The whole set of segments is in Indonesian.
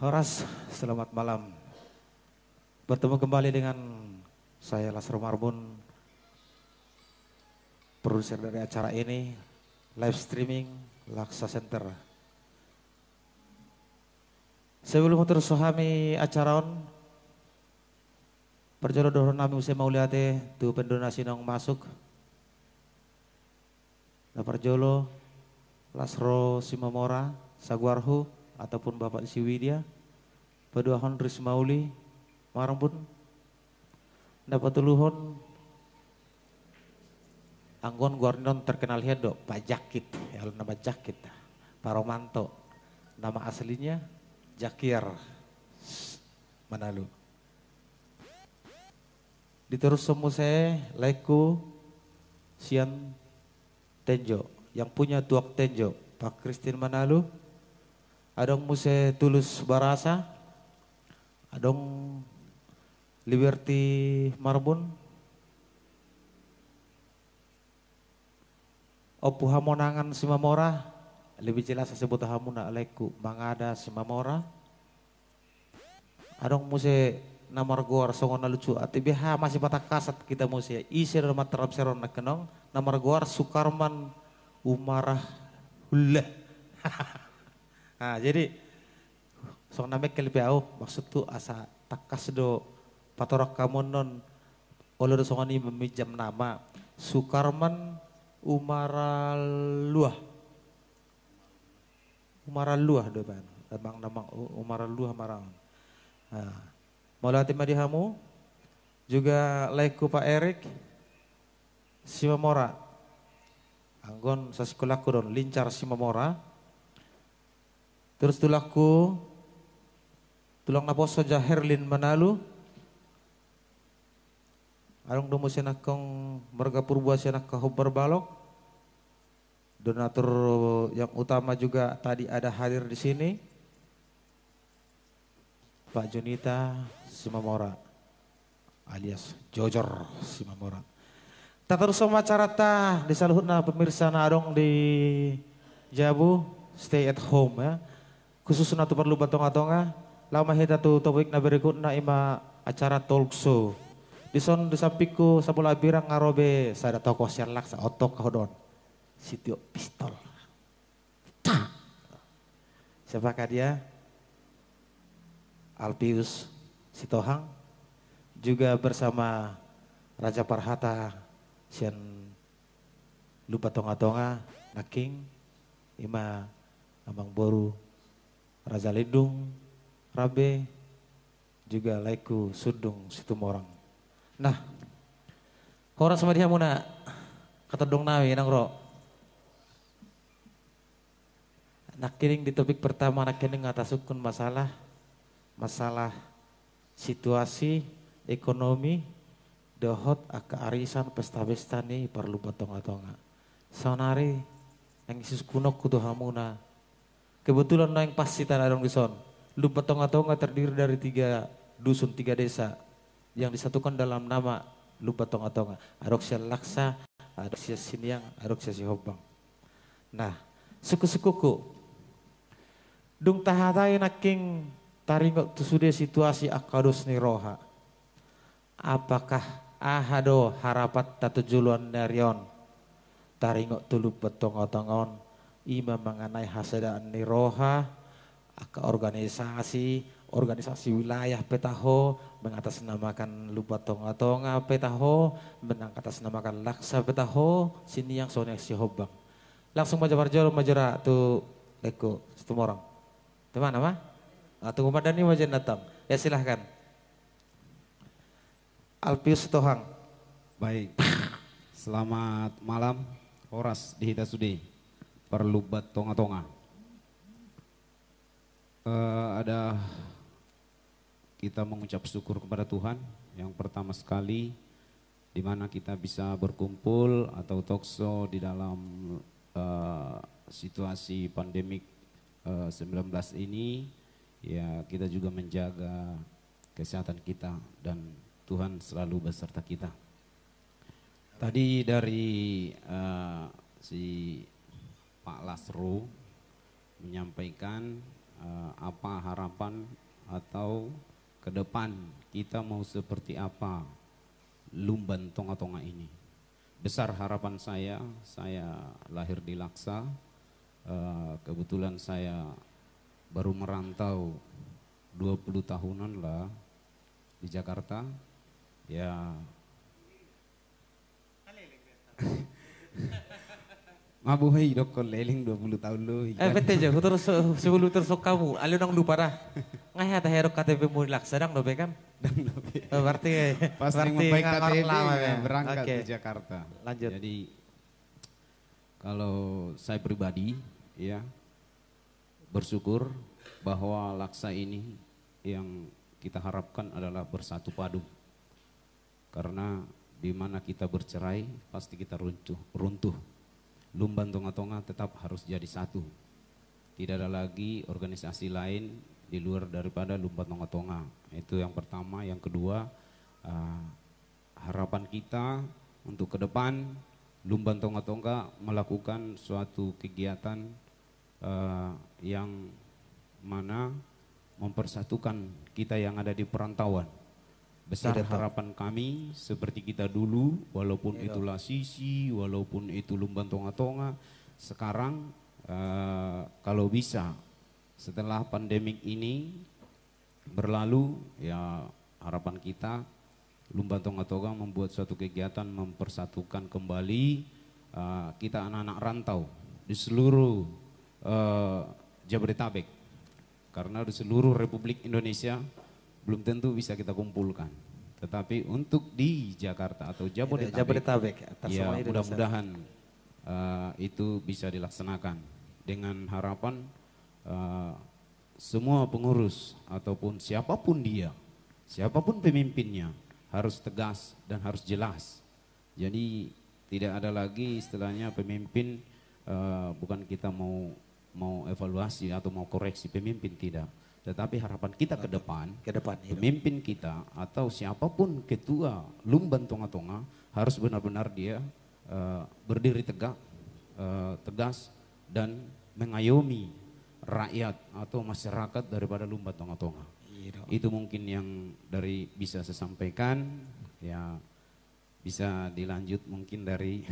Horas, selamat malam. Bertemu kembali dengan saya Lasro Marbun, produser dari acara ini, live streaming Laksa Center. Sebelum terus suhami acara on, perjalanan doron nami usai mauliate tu pendonasi nong masuk. Na perjolo Lasro Simamora, Saguarhu ataupun Bapak Siwidya, Paduahon Rismauli, Marambun, dapat tuluhon anggon guardian terkenal hedo Pak Jakit, ya nama Jakit, Pak Romanto, nama aslinya Jakir Manalu. Diterus semuse Leku Sian Tenjo, yang punya tuak Tenjo, Pak Christine Manalu, adong muse Tulus Barasa, adong Liberty Marbun, Opu Hamonangan Simamora, lebih jelas sebut hamuna Leku Mangada Simamora, adong muse namar gor songon lucu atbh masih patah kasat kita muse isi rumah terap seron kenong namar gor Sukarman Umarah Hullah. Nah, jadi song namek kelipau maksud tu asa takas do patorok kamonon oleh songoni meminjam nama Sukarman Umaraluah do ban namang Umaraluah marang. Nah, Maulati Madihamu juga Laiku Pak Erik Simamora anggon sasikulaku don lincar Simamora terus tulaku tulang naposo Herlin Manalu arong domo senakong marga purba senaka Hobbar Balok. Donatur yang utama juga tadi ada hadir di sini Pak Junita Simamora alias Jojor Simamora. Tak terus sama carata di saluhutna pemirsa nadong di Jabu stay at home ya. Khusus na tu perlu batong-atonga lama hita tu topik na berikut na ima acara talk show. Di son di sampingku sabula birang ngarobe sada tokoh Sherlock sa otok kahodon. Sitio pistol. Siapakah dia? Alpius Sitohang juga bersama Raja Parhata Sian lupa tonga-tonga Naking Ima Amang Boru Raja Lindung Rabe juga Laiku Sudung Situmorang. Nah, horas sama dia muna kata dong nawi nang ro. Nak kiring di topik pertama nak kiring ngatasukun masalah situasi ekonomi dohot aka arisan pesta-pesta nih perlu batonga-tonga. Sonari yang isus kunok kudu hamuna. Kebetulan na yang pasti tanah dong di son. Lu batonga-tonga terdiri dari 3 dusun 3 desa yang disatukan dalam nama Lupa Tonga-Tonga, Adoksia Laksa, Adoksia Siniang, Adoksia Sihobang. Nah, suku-sukuku, dung tahatai naking taringok tu sudah situasi akados ni roha. Apakah ahado harapat tatujuluan narion taringok tu Lupa Tonga-Tongon ima mengenai hasadaan ni roha aka organisasi wilayah petaho mengatasnamakan Lupa Tonga-Tonga petaho mengatasnamakan Laksa petaho sini yang sonek si Hobang langsung majar majara tu Eko setumorang teman apa tunggu madani majen datang ya silahkan Alpius Tohang. Baik, selamat malam horas di Hita Sudi perlubat tonga-tonga. Ada kita mengucap syukur kepada Tuhan yang pertama sekali di mana kita bisa berkumpul atau talkshow di dalam situasi pandemik 19 ini ya kita juga menjaga kesehatan kita dan Tuhan selalu beserta kita. Tadi dari si Pak Lasro menyampaikan apa harapan atau ke depan kita mau seperti apa Lumban Tonga-Tonga ini. Besar harapan saya lahir di Laksa, kebetulan saya baru merantau 20 tahunan lah di Jakarta. Ya mabuhay dok leling 20 tahun lo. Bete aja, terus sebelum tersok kamu, alun nang lupa dah. Nggak ada herok KTP mu Laksa dang dobe kan? Berarti pas berarti baik nggak KTP lama ya. berangkat Oke. ke Jakarta. Lanjut. Jadi kalau saya pribadi ya bersyukur bahwa Laksa ini yang kita harapkan adalah bersatu padu. Karena di mana kita bercerai pasti kita runtuh. Lumban Tonga-Tonga tetap harus jadi satu. Tidak ada lagi organisasi lain di luar daripada Lumban Tonga-Tonga. Itu yang pertama. Yang kedua, harapan kita untuk ke depan Lumban Tonga-Tonga melakukan suatu kegiatan yang mana mempersatukan kita yang ada di perantauan. Besar harapan kami seperti kita dulu, walaupun itu Lasisi, walaupun itu Lumban Tonga-Tonga, sekarang kalau bisa setelah pandemik ini berlalu, ya harapan kita Lumban Tonga-Tonga membuat suatu kegiatan mempersatukan kembali kita anak-anak rantau di seluruh Jabodetabek, karena di seluruh Republik Indonesia belum tentu bisa kita kumpulkan, tetapi untuk di Jakarta atau Jabodetabek ya mudah-mudahan itu bisa dilaksanakan dengan harapan semua pengurus ataupun siapapun dia, siapapun pemimpinnya harus tegas dan harus jelas. Jadi tidak ada lagi istilahnya pemimpin bukan kita mau evaluasi atau mau koreksi pemimpin, tidak. Tetapi harapan kita ke depan pemimpin kita atau siapapun ketua Lumban Tonga-Tonga harus benar-benar dia berdiri tegak, tegas dan mengayomi rakyat atau masyarakat daripada Lumban Tonga-Tonga. Itu mungkin yang dari bisa saya sampaikan, ya bisa dilanjut mungkin dari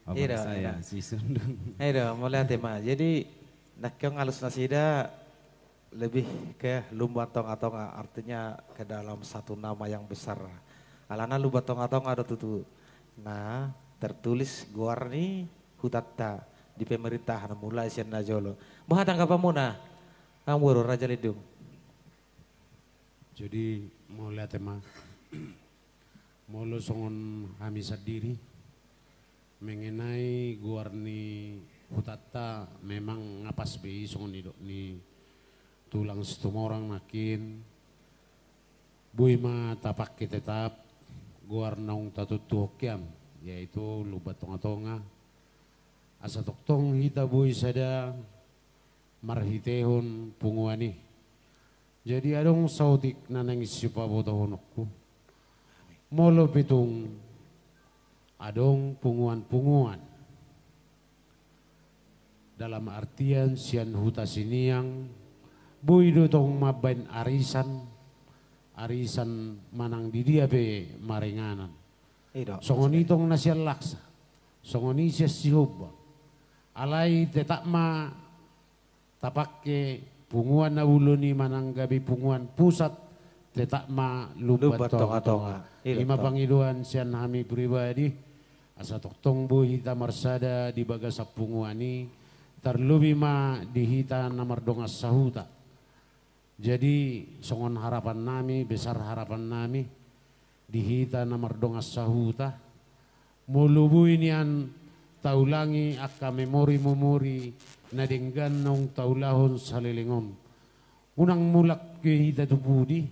bapak saya si Sundung. Ayo mulai tema. Jadi nak ngalus nasida lebih ke Lumban Tonga-Tonga, artinya ke dalam satu nama yang besar. Alana Lumban Tonga-Tonga ada tutu. Nah, tertulis Guarni Hutatta di pemerintahan mulai Sian Najolo. Bahan tanggapan muna, kamu Raja Lidung. Jadi mau lihat tema, mau lo songon kami sendiri mengenai Guarni Hutatta memang ngapas bi songon ni tulang setumorang makin buima tapak tetap Guarnong tatutuh kiam yaitu Lumban Tonga-Tonga asa toktong hita bui sada marhitehon punguani. Jadi adong sautik na nangis pa botohonokku molo pitung adong punguan-punguan dalam artian sian huta siniang bui dotong mabain arisan manang di dia be maringanan songonitong nasial Laksa songonisia sihoba alai tetakma tapakke punguan na uluni manang gabi punguan pusat tetakma Lumban Tonga-Tonga. Lima pangiduan sian hami pribadi asa toktong bu hita marsada di bagasa punguani terlebih ma di hita namardongas sahuta. Jadi songon harapan nami, besar harapan nami di hita namardongas sahuta mulubu inian taulangi akka memori na denggan nong taulahon salilingom. Unang mulak ke hita tubudi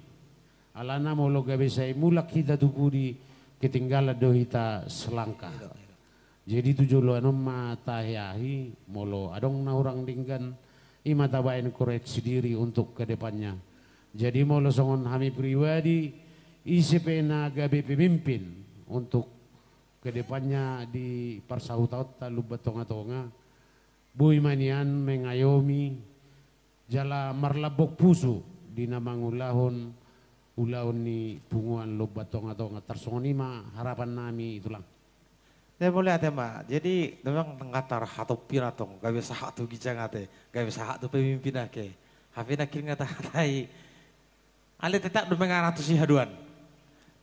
alana molo gabe say mulak hita tubudi ketinggala do hita selangkah. Jadi tujuh lo anom matahiahi molo adong na orang denggan ima tabain koreksi diri untuk kedepannya. Jadi molo songon kami pribadi ICP na gabe pemimpin untuk kedepannya di Parsahutauta Lumban Tonga-Tonga. Bui manian mengayomi jala marlabok puso di namang ulahon ni bunguan lo batong-atong tarsongoni ma harapan nami itulah. Saya boleh ada mak. Jadi memang ngatar hatop piratong, gak bisa hatu gijang ate, gak bisa hatu pemimpin ake. Hafina kira ngata-ngatai. Ale tetap dengar ratu si haduan.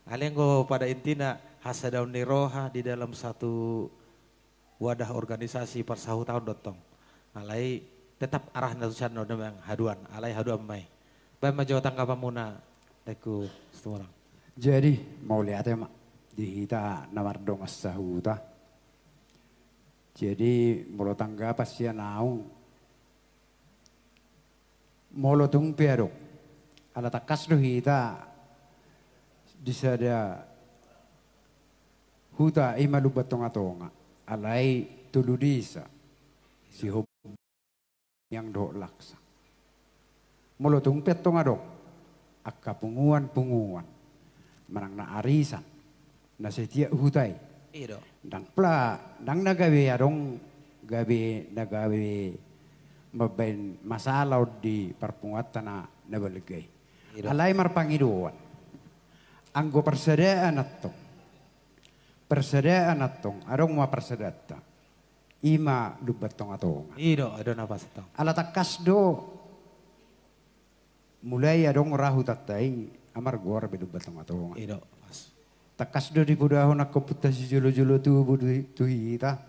Ale ngo pada intina hasadaun roha di dalam satu wadah organisasi persahu tahun dotong. Alai tetap arah natusan memang haduan, alai haduan mai. Baik maju tanggapan muna, deku setuarang. Jadi mau lihat ya mak, di kita namar dong sahuta. Jadi mulu tangga pasti naung, mulu tung perok, ala takas do kita disada huta imalu batong atonga, alai tuludisa si hob yang do laksa. Mulu tung petong adok, akka punguan manang na arisan na setia hutai Iya. dang nagawe adong nagawe mabain masalah di perpunguatan na nabaligay alay marpangiduan anggo persediaan atong adong mapersedata ima lubatong atonga Iya, ada napa setong. ala takas do mulai adong rahu tatai amar gor belubatong atonga Iya, pas. takas do di budahon ako putta si julo tubuh tuhita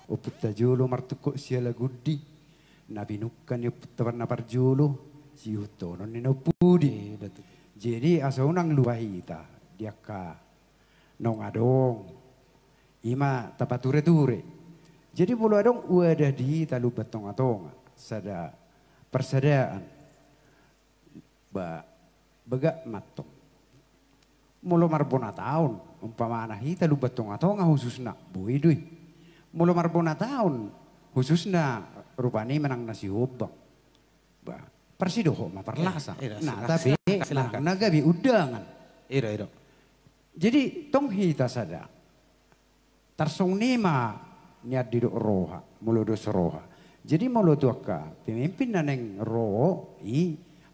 o putta julo martuko siya lagudi nabinukan yung putta warna parjulo si hutonon ni pudi Iya, betul. jadi asa unang luahita dia ka nong adong ima tapature-ture jadi bulu adong uada di talu batong atonga sada persediaan baga matong mulo marbona taon umpamana hita lu batong atonga khususna buidui mulo marbona taon khususna rupani menang nasi hobang ba persidoho ma parlasa Iya, nah silakan, tapi silakan. nagabi udangan Iya. jadi tong hita sada tarsong nima niat diduk roha mulo dos roha jadi mulo tuaka pemimpin naneng roho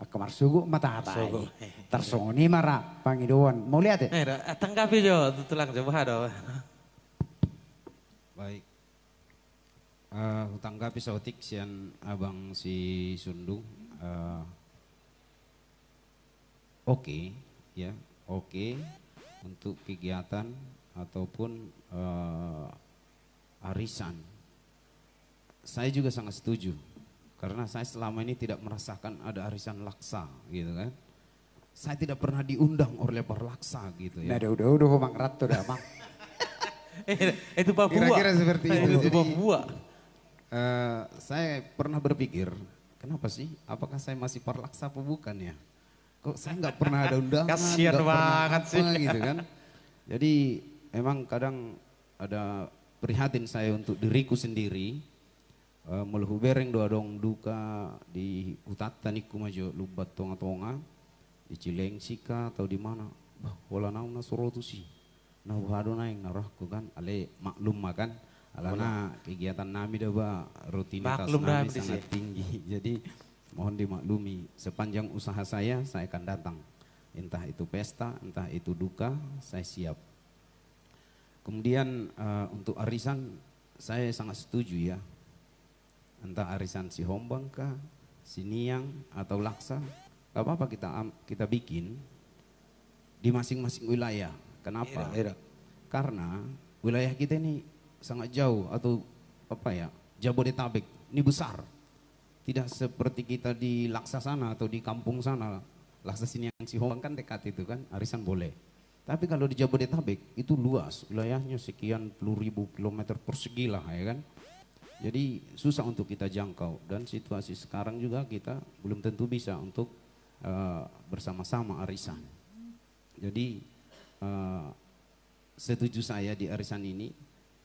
akka marsugo matahatai Marsugo. tarsong nima ra pangidoan mau lihat ya Iya, tanggapi jo, tulang coba do. Baik. Tanggapi sautik sian abang si Sundung. Oke, ya, oke untuk kegiatan ataupun arisan. Saya juga sangat setuju karena saya selama ini tidak merasakan ada arisan laksa, gitu kan. Saya tidak pernah diundang oleh perlaksa gitu ya. nah udah mang ratu dah mang Itu Papua. Kira-kira seperti itu. Itu Jadi, Papua. saya pernah berpikir, kenapa sih? Apakah saya masih perlaksa apa bukan ya? Kok saya nggak pernah ada undangan, Kasian nggak pernah banget apa sih. gitu kan? Jadi emang kadang ada prihatin saya untuk diriku sendiri. Muluhu bereng doa dong duka di hutatan iku majo lubat tonga-tonga di Cilengsi kah atau di mana? Bah, wala naon na suruh sih. Nah, wado naing narahku kan, ale maklum makan. Alana kegiatan nami dah ba rutinitas Maklum nami nami sangat sih. tinggi. Jadi mohon dimaklumi sepanjang usaha saya akan datang. Entah itu pesta, entah itu duka, saya siap. Kemudian untuk arisan saya sangat setuju ya. Entah arisan si Hombang kah, si Niang atau Laksa, gak apa-apa kita bikin di masing-masing wilayah. Kenapa? Iya. Karena wilayah kita ini sangat jauh atau apa ya, Jabodetabek ini besar. Tidak seperti kita di Laksa sana atau di kampung sana. Laksa sini yang si Hombang kan dekat itu kan, arisan boleh. Tapi kalau di Jabodetabek itu luas, wilayahnya sekian puluh ribu kilometer persegi lah ya kan. Jadi susah untuk kita jangkau dan situasi sekarang juga kita belum tentu bisa untuk bersama-sama arisan. Jadi setuju saya di arisan ini,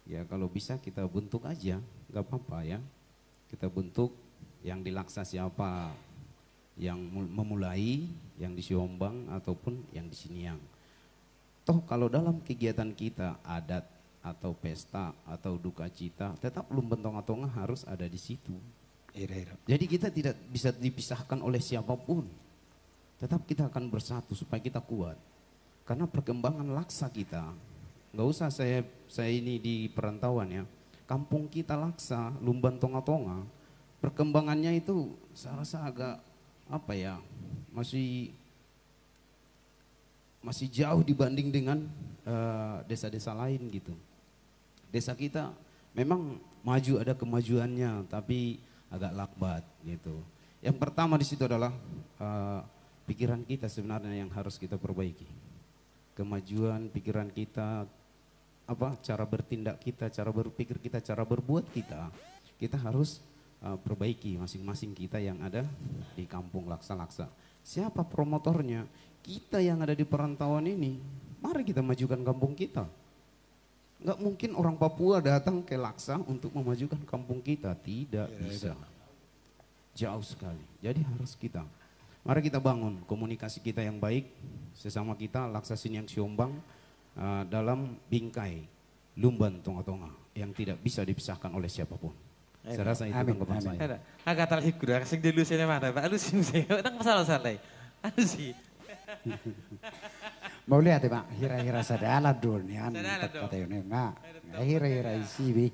ya kalau bisa kita bentuk aja, gak apa-apa ya. Kita bentuk yang di Laksa siapa yang memulai, yang di Siombang ataupun yang di Siniang. Toh kalau dalam kegiatan kita adat atau pesta atau duka cita, tetap lumbung tonga-tonga harus ada di situ. Jadi kita tidak bisa dipisahkan oleh siapapun. Tetap kita akan bersatu supaya kita kuat. Karena perkembangan laksa kita, nggak usah saya ini di perantauan ya. Kampung kita Laksa, Lumban Tonga-Tonga, perkembangannya itu saya rasa agak apa ya, masih jauh dibanding dengan desa-desa lain gitu. Desa kita memang maju, ada kemajuannya, tapi agak lambat gitu. Yang pertama di situ adalah pikiran kita sebenarnya yang harus kita perbaiki. Kemajuan pikiran kita, cara bertindak kita, cara berpikir kita, cara berbuat kita harus perbaiki masing-masing kita yang ada di kampung Laksa-Laksa. Siapa promotornya? Kita yang ada di perantauan ini. Mari kita majukan kampung kita. Nggak mungkin orang Papua datang ke Laksa untuk memajukan kampung kita, tidak bisa. Jauh sekali. Jadi harus kita. Mari kita bangun komunikasi kita yang baik sesama kita Laksa Siniang Siombang dalam bingkai Lumban Tonga-Tonga yang tidak bisa dipisahkan oleh siapapun. Saya rasa itu tanggapan saya. Agak terhibur, kasih dulu sini mana, Pak. Aduh sih, tang masalah. Aduh sih. Mau lihat ya Pak, hira-hira sadala dunia kata ini enggak, hira-hira isi bi.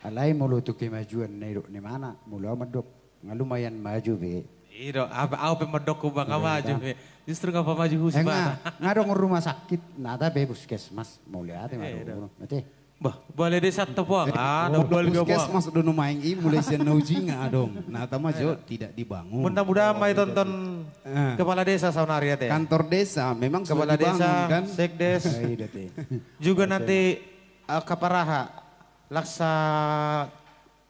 Alai mulu tuh kemajuan ni mana, mulu medok, nggak lumayan maju bi. Iya, apa medok ku bang maju bi. Justru ngapa maju husu Pak? Nggak dong rumah sakit, nada be puskesmas, mau lihat ya madu, nanti. Bah, boleh desa tepung, puskesmas udah numaing ini mulai senauji nggak dong. Nah, tamajo tidak dibangun. Mudah-mudahan mai tonton kepala desa Saunaria teh. Kantor desa memang kepala desa, kan? sekdes, juga nanti Kaparaha, Laksa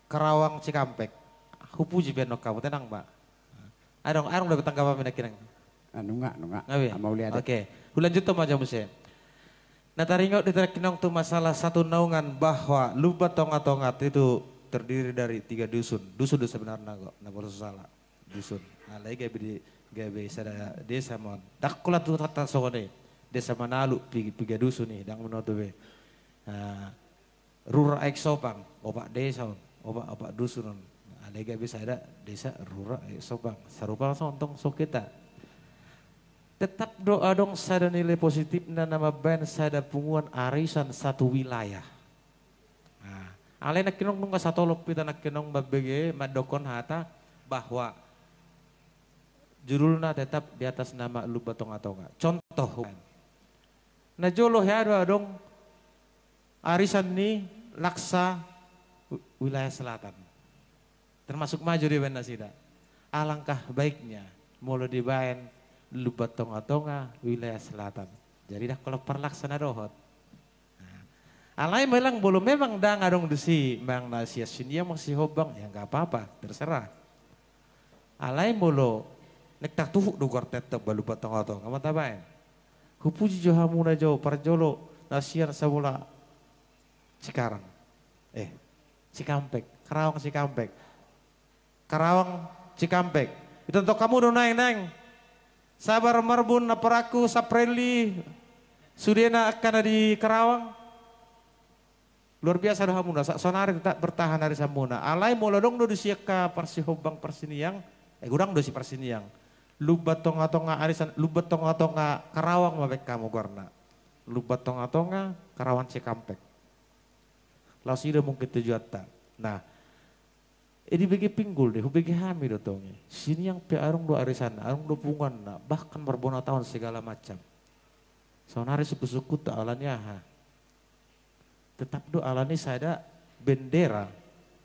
Karawang Cikampek, hupuji benok kamu tenang Mbak. Arong udah bertanggapan apa kira? Nunggak. Mau lihat. Oke, lanjut tuh aja musim. Nah taringok diterekinong tuh masalah satu naungan bahwa Lumban Tonga-Tonga itu terdiri dari 3 dusun. Dusun sebenarnya kok, nah baru salah. Dusun. Nah lagi gabe sada desa mon. Dakula tuh tata sogone. Desa Manalu tiga dusun nih dang menotobe. Rura ek Sopang, opak desa, opak dusun. Nah lagi gabe sada desa Rura ek Sopang. Sarupa sontong so kita. Tetap doa dong sada nilai positif dan nama band sada punguan arisan satu wilayah. Nah, alay nak kinong nung satu lopita nak kinong mabege madokon hata bahwa judulnya tetap di atas nama Lumban Tonga-Tonga. Contoh, nah jolo ya dong arisan ni Laksa wilayah selatan. Termasuk maju di band sida. Alangkah baiknya mulai dibayan Lumban Tonga-Tonga wilayah selatan. Jadi dah kalau perlaksana dohot. Nah, alai melang belum memang dah ngadong desi mang nasia sinia masih hobang ya nggak apa-apa terserah. Alai mulu nek tak tuhuk do tetap Lumban Tonga-Tonga mata bae. Hupuji johamuna jo parjolo nasian sabula Cikarang. Cikampek, Karawang Cikampek. Itu untuk kamu do neng. Sabar marbun naparaku sapreli sudena akan di Karawang. Luar biasa doh hamuna, sonari tak bertahan dari samuna. Alai molodong do disiaka Persihobang Persiniang, gurang do si Persiniang. Lumban Tonga-Tonga arisan, Lumban Tonga-Tonga Karawang mabek kamu gorna. Lumban Tonga-Tonga Karawang Cikampek. Lausida mungkin 7 juta. Nah, ini bagi pinggul deh, bagi hami dotongnya. Sini yang arung do arisan, arung do pungan, bahkan berbona tahun segala macam. Sonari suku-suku tak alanya ha. Tetap do alani sada bendera,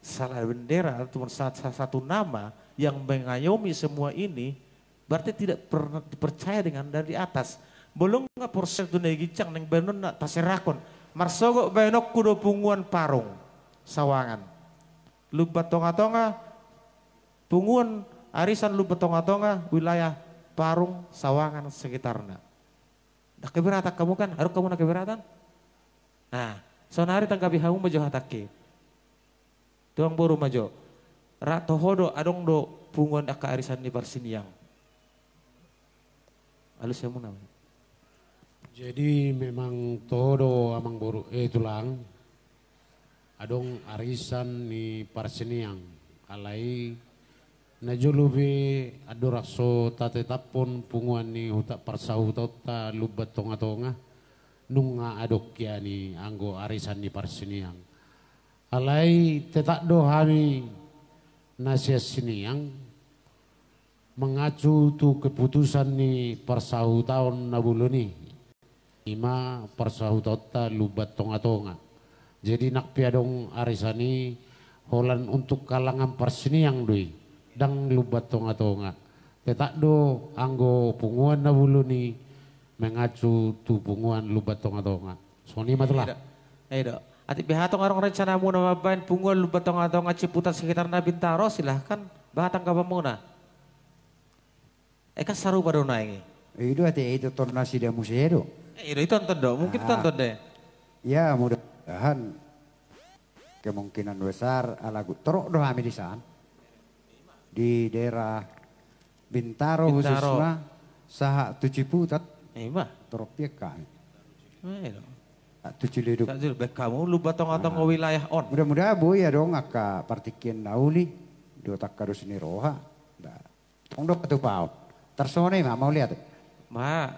salah bendera atau satu nama yang mengayomi semua ini, berarti tidak pernah dipercaya dengan dari atas. Belum nggak proses tu negicang neng benon nak taserakon. Marsogo benok kudo punguan parung, sawangan. Lumban Tonga-Tonga, punguan arisan Lumban Tonga-Tonga, wilayah Parung, Sawangan, sekitarnya. Nak keberatan kamu kan, harus kamu nak keberatan. Nah, sonari tanggapi hamu majo hatake. Tuang boru majo. Rato hodo adong do punguan aka arisan di Persiniang. Alus yang mana? Jadi memang todo amang boru tulang. Adong arisan ni Persiniang, alai Na julubi adorakso tatetapon punguan ni hutak parsahu ta lubat tonga-tonga nunga adokya ni anggo arisan ni parsiniang. Alai tetak do hami nasihat siniang mengacu tu keputusan ni parsahu tahun na bulo ni. Ima parsahu ta lubat tonga-tonga. Jadi nak piadong arisani holan untuk kalangan parsiniang doi. Dang lubat tonga-tonga. Tetak do anggo punguan na bulu ni mengacu tu punguan lubat tonga-tonga. Soni matulah. Edo. Ati bihatong arong rencana muna mabain punguan lubat tonga-tonga Ciputat sekitar na Bintaro silahkan bahatang ka muna. Eka saru pada naingi. Itu ati itu tornasi dia musero. Itu tonton do, mungkin tonton deh. Ya mudah-mudahan kemungkinan besar alagu teruk doh kami di sana. Di daerah Bintaro khususnya saha tu Ciputat teropiak kami. Tu Ciledug. Kamu lupa tong-tong wilayah on. Mudah-mudahan boy ya dong aka partikian dauli do tak karus ni roha. Tong do tu pau. Tersone mah mau lihat. Ma,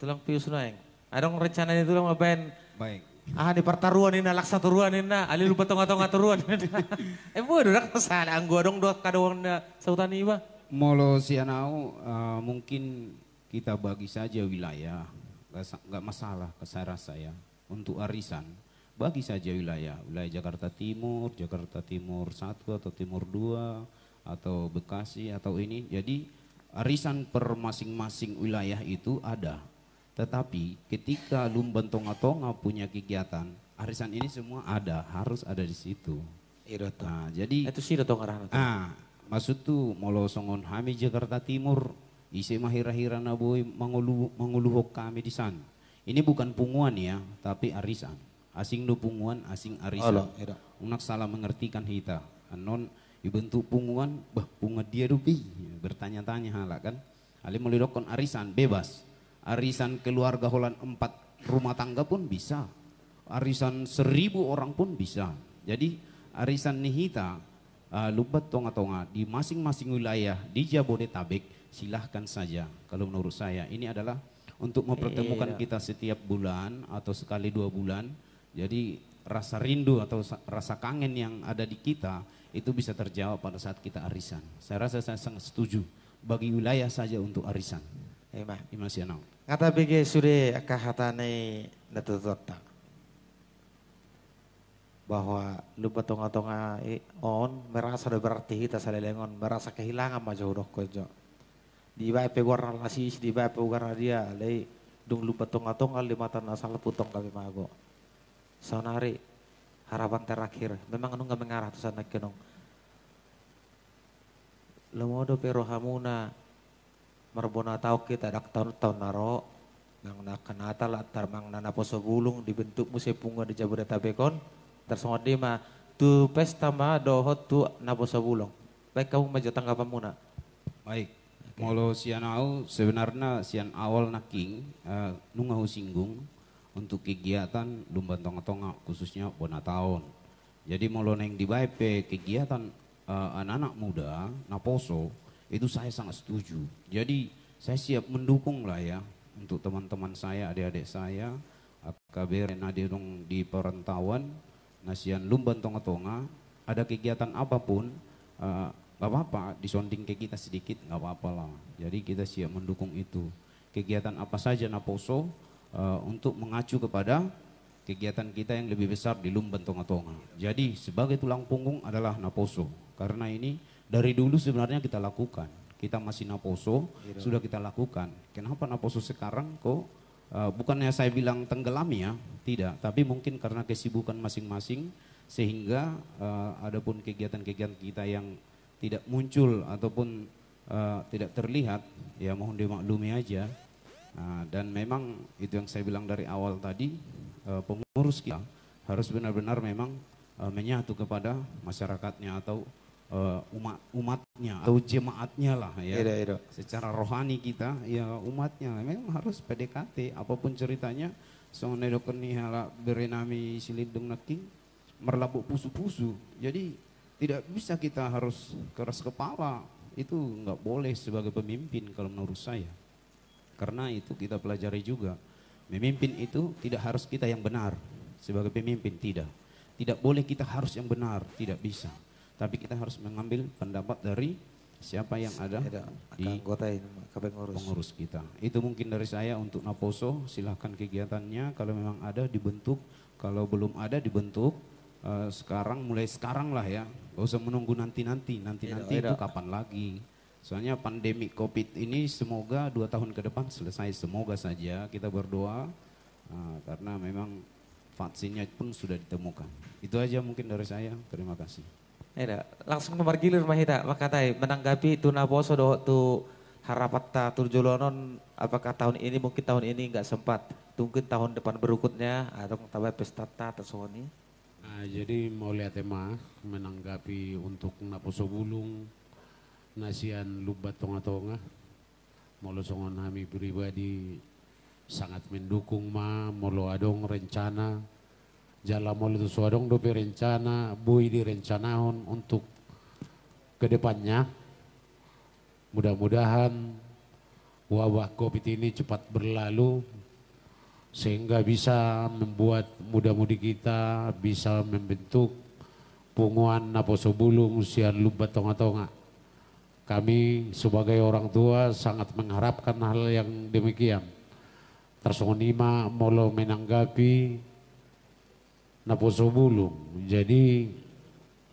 tulang pius naeng. Adong rencana itu lang mabain. Baik. Ah di pertaruan ini laksa turuan ini ali lupa tong-tong turuan. Mo dak masalah anggo dong do kadawang na sautan iba. Molo sianau mungkin kita bagi saja wilayah, nggak masalah ke saya rasa ya. Untuk arisan bagi saja wilayah Jakarta Timur 1 atau Timur 2 atau Bekasi atau ini. Jadi arisan per masing-masing wilayah itu ada. Tetapi ketika Lumban Tonga-Tonga punya kegiatan, arisan ini semua ada, harus ada di situ. Nah, jadi itu sih Tonga. Maksud tu molo songon kami Jakarta Timur isi mahira-hira naboy manguluhok kami di sana. Ini bukan punguan ya, tapi arisan. Asing do punguan, asing arisan. Unak salah mengertikan hita. Anon dibentuk punguan, punga dia dupi. Bertanya-tanya halak kan. Ali melidokon arisan, bebas. Arisan keluarga holan 4 rumah tangga pun bisa. Arisan 1000 orang pun bisa. Jadi arisan nihita lubat tonga-tonga di masing-masing wilayah di Jabodetabek silahkan saja. Kalau menurut saya ini adalah untuk mempertemukan kita setiap bulan atau sekali 2 bulan. Jadi rasa rindu atau rasa kangen yang ada di kita itu bisa terjawab pada saat kita arisan. Saya rasa saya sangat setuju bagi wilayah saja untuk arisan. Imasianau. Kata BG sudah kahatane natutota bahwa lupa tonga-tonga on merasa ada berarti kita salelengon merasa kehilangan maju udah kojo di bae pe warna lasis di bae pe warna dia lei dung lupa tonga-tonga 5 tahun asal putong kami mago sonari harapan terakhir memang anu nggak mengarah tuh sana kenong lemodo pero hamuna marbona tau kita dak tahun-tahun naro nang nakanata lah tarmang nana poso gulung dibentuk musim punga di Jabodetabekon tersongot dima tu pesta ma dohot tu nabo sabulong. Baik kamu maju tanggapan muna. Baik. Molo sianau sebenarnya sian awal naking nungahu singgung untuk kegiatan Lumban Tonga-Tonga khususnya bona tahun. Jadi molo neng di baepe kegiatan anak-anak muda naposo itu saya sangat setuju. Jadi saya siap mendukung lah ya untuk teman-teman saya, adik-adik saya, AKBR Nadirong di perantauan, nasian Lumban Tonga-Tonga, ada kegiatan apapun, gak apa-apa, disonding ke kita sedikit, gak apa-apa lah. Jadi kita siap mendukung itu. Kegiatan apa saja Naposo untuk mengacu kepada kegiatan kita yang lebih besar di Lumban Tonga-Tonga. Jadi sebagai tulang punggung adalah Naposo, karena ini dari dulu sebenarnya kita lakukan. Kita masih Naposo, sudah kita lakukan. Kenapa Naposo sekarang kok bukannya saya bilang tenggelam ya, tidak. Tapi mungkin karena kesibukan masing-masing sehingga adapun kegiatan-kegiatan kita yang tidak muncul ataupun tidak terlihat, ya mohon dimaklumi aja. Dan memang itu yang saya bilang dari awal tadi, pengurus kita harus benar-benar memang menyatu kepada masyarakatnya atau umatnya atau jemaatnya lah ya. Secara rohani kita ya umatnya memang harus PDKT apapun ceritanya. Soalnya dokter nih hala berenami silidung naking merlabuk pusu-pusu. Jadi Tidak bisa kita harus keras kepala. Itu nggak boleh sebagai pemimpin kalau menurut saya. Karena itu kita pelajari juga. Memimpin itu tidak harus kita yang benar. Sebagai pemimpin tidak. Tidak boleh kita harus yang benar, tidak bisa. Tapi kita harus mengambil pendapat dari siapa yang ada di anggota ini, pengurus kita. Itu mungkin dari saya untuk Naposo, silahkan kegiatannya kalau memang ada dibentuk, kalau belum ada dibentuk sekarang, mulai sekarang lah ya, gak usah menunggu nanti itu kapan lagi. Soalnya pandemi COVID ini semoga 2 tahun ke depan selesai, semoga saja kita berdoa karena memang vaksinnya pun sudah ditemukan. Itu aja mungkin dari saya, terima kasih. Langsung memargilir mahita makatai menanggapi tu Naposo do tu harapatta turjolonon apakah tahun ini mungkin tahun ini nggak sempat tunggu tahun depan berikutnya atau tambah pesta atau soni. Jadi mau lihat menanggapi untuk Naposo Bulung nasian lubat tonga-tonga molo songon kami pribadi sangat mendukung molo adong rencana jala molo tu suadong dope rencana bui direncanahon untuk kedepannya. Mudah-mudahan wabah COVID ini cepat berlalu sehingga bisa membuat muda-mudi kita bisa membentuk punguan Naposo Bulung sian lubat tonga-tonga. Kami sebagai orang tua sangat mengharapkan hal yang demikian. Tersonima molo menanggapi Naposo Bulung. Jadi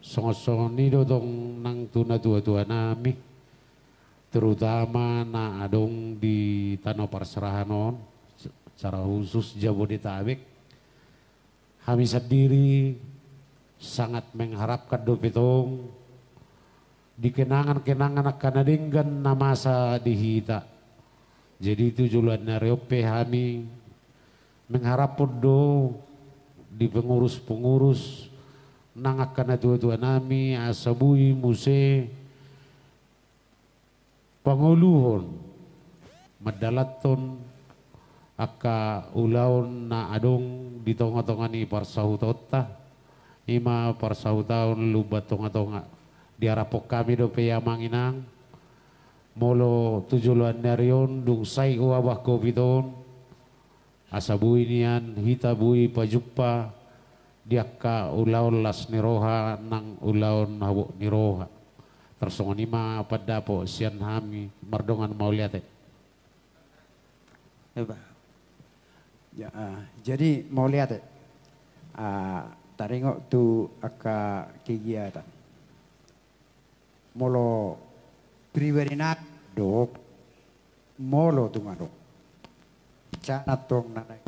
songo-songo dong nang tuna tua-tua nami terutama na adong di Tanah Parserahanon secara khusus Jabodetabek. Kami sendiri sangat mengharapkan dopetong di kenangan-kenangan akan adenggan na masa dihita. Jadi itu juluan nariope kami mengharap do di pengurus-pengurus nang akan tua-tua nami asabui muse panguluhon madalaton aka ulaon na adong di tonga-tonga ni parsahutota ima parsahutaon lubat tonga-tonga diarapok kami do peyamanginang molo tujuluan narion dung say wabah kopiton asabui nian hita bui pajuppa diakka ulaon las niroha nang ulaon habo niroha tersongonima pada po sian hami mardongan mau lihat ya, jadi mau lihat taringok tu aka kegiatan molo pribadi nak dok molo tu ngadok cana tong nanai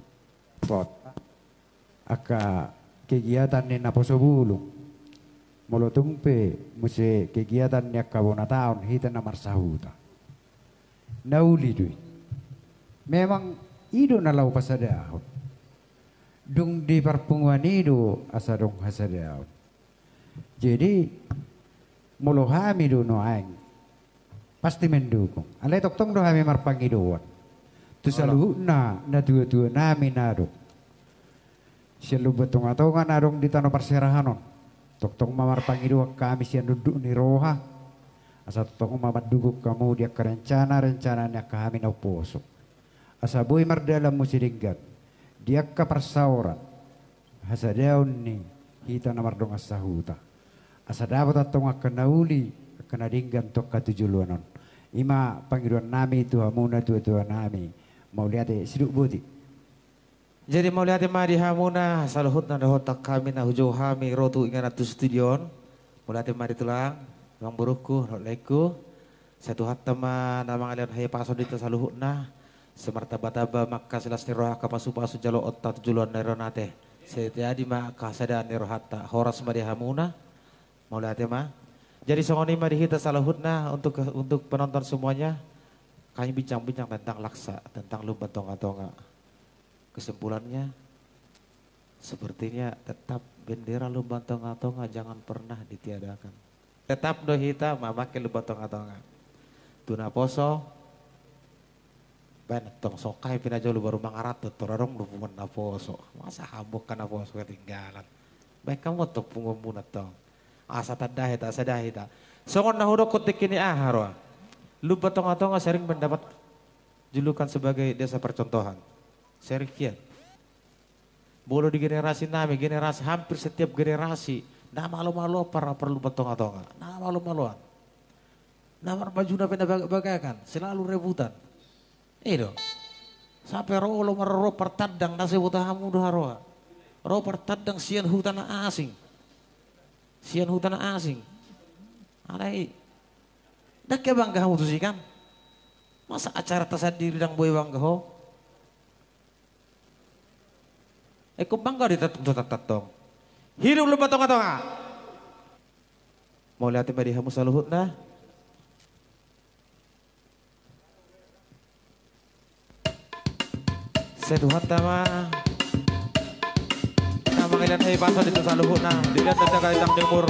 pot aka kegiatan ni Naposo Bulung molo tungpe muse kegiatan ni kabona taon hita na marsahuta nauli duit memang ido na lau pasadahon dung di perpunguan ido asadong hasadahon jadi molo kami do no aing pasti mendukung alay toktong do kami marpangidoan tu saluhuna na dua-dua nami nado siya lubatong atongan narong di Tanah Parserahanon toktong mamarpangidoan kami siya duduk ni roha asa toktong mamadugok kamu dia kerencana niya kami na poso asa boy mardalam mo sidinggat dia ka parsauran hasadaon ni kita na mardong asahuta asa dapat atong akan nauli akan adinggan tok katujuluanon ima pangiduan nami itu hamuna tua-tua nami mau lihat siduk buti jadi mau lihat di hamuna saluhut na dahotak kami na hujo hami rotu ingan atu studion mau lihat mari tulang bang buruku leku satu hat teman nama ngalian hai paso di saluhut na semartaba-taba maka selas niroha kapasu-pasu jalo otta tujuluan neronate setiadi maka sadaan nirohata horas mari hamuna mau lihat jadi songoni mari kita salahutna untuk penonton semuanya kami bincang-bincang tentang laksa tentang lumba tonga-tonga kesimpulannya sepertinya tetap bendera lumba tonga-tonga jangan pernah ditiadakan tetap do hita memakai lumba tonga-tonga tuna poso ben tong sokai pinajo lumba rumah ngarat torarong lumba Naposo masa hambuk kan Naposo ketinggalan baik kamu tok punggung tong asa tadahita sadahita. Songon nahudok kutik ini aharwa. Lupa tonga-tonga sering mendapat julukan sebagai desa percontohan. Sering kian. Bolo di generasi nami, generasi hampir setiap generasi. Nah malu-malu para perlu tonga-tonga. Nah malu-maluan. Nah baju nabi bagakan, selalu rebutan. Itu. Sampai roh marro pertadang nasi butahamu doharoa. Roh pertadang sian hutan asing. Sian hutan asing. Alai. Dak ke bangga kamu tuh sih kan? Masa acara tasadiri dang boy bangga ho? Eko bangga di tatong. Hidup lu tonga-tonga. Mau lihat di hamu saluhut nah? Seduhat tama. Nama kalian hai pasal itu saluhut nah. Dilihat tanda kali tang timur.